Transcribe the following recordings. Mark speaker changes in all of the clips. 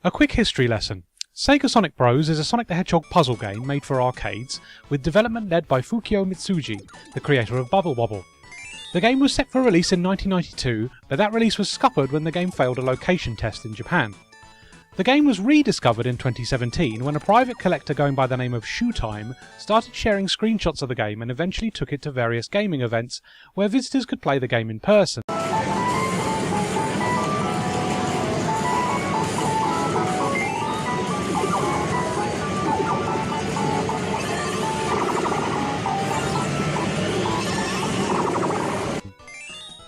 Speaker 1: A quick history lesson. SEGASonic Bros is a Sonic the Hedgehog puzzle game made for arcades, with development led by Fukio Mitsuji, the creator of Puzzle Bobble. The game was set for release in 1992, but that release was scuppered when the game failed a location test in Japan. The game was rediscovered in 2017 when a private collector going by the name of Shoetime started sharing screenshots of the game and eventually took it to various gaming events where visitors could play the game in person.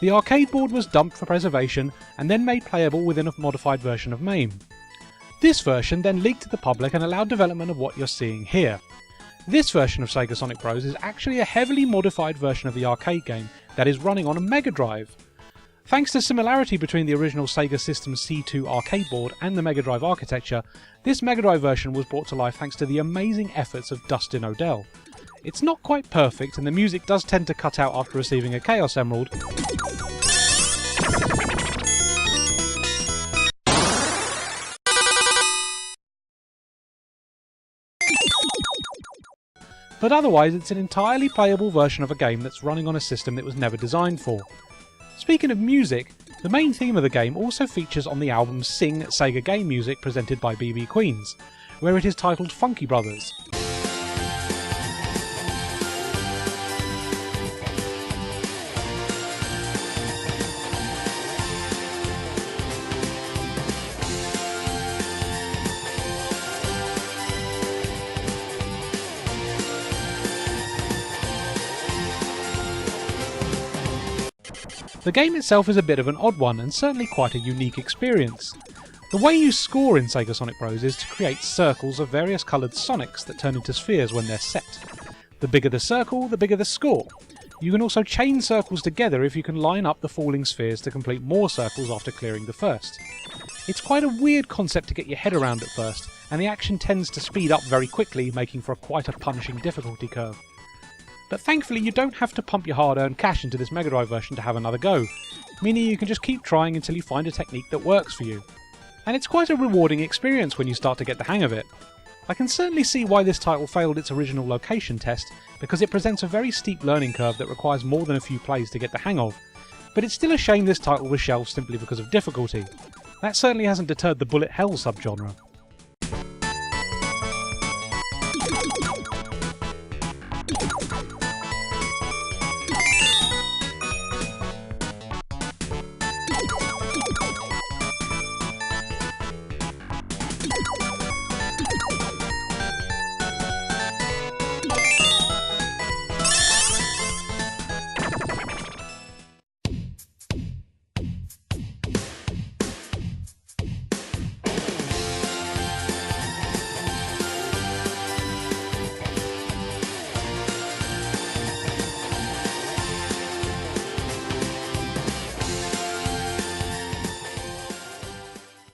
Speaker 1: The arcade board was dumped for preservation and then made playable within a modified version of MAME. This version then leaked to the public and allowed development of what you're seeing here. This version of SEGASonic Bros is actually a heavily modified version of the arcade game that is running on a Mega Drive. Thanks to similarity between the original Sega System C2 arcade board and the Mega Drive architecture, this Mega Drive version was brought to life thanks to the amazing efforts of Dustin O'Dell. It's not quite perfect and the music does tend to cut out after receiving a Chaos Emerald, but otherwise it's an entirely playable version of a game that's running on a system it was never designed for. Speaking of music, the main theme of the game also features on the album Sing Sega Game Music presented by BB Queens, where it is titled Funky Brothers. The game itself is a bit of an odd one and certainly quite a unique experience. The way you score in SEGASonic Bros is to create circles of various coloured Sonics that turn into spheres when they're set. The bigger the circle, the bigger the score. You can also chain circles together if you can line up the falling spheres to complete more circles after clearing the first. It's quite a weird concept to get your head around at first, and the action tends to speed up very quickly, making for quite a punishing difficulty curve. But thankfully you don't have to pump your hard-earned cash into this Mega Drive version to have another go, meaning you can just keep trying until you find a technique that works for you. And it's quite a rewarding experience when you start to get the hang of it. I can certainly see why this title failed its original location test, because it presents a very steep learning curve that requires more than a few plays to get the hang of. But it's still a shame this title was shelved simply because of difficulty. That certainly hasn't deterred the bullet hell subgenre.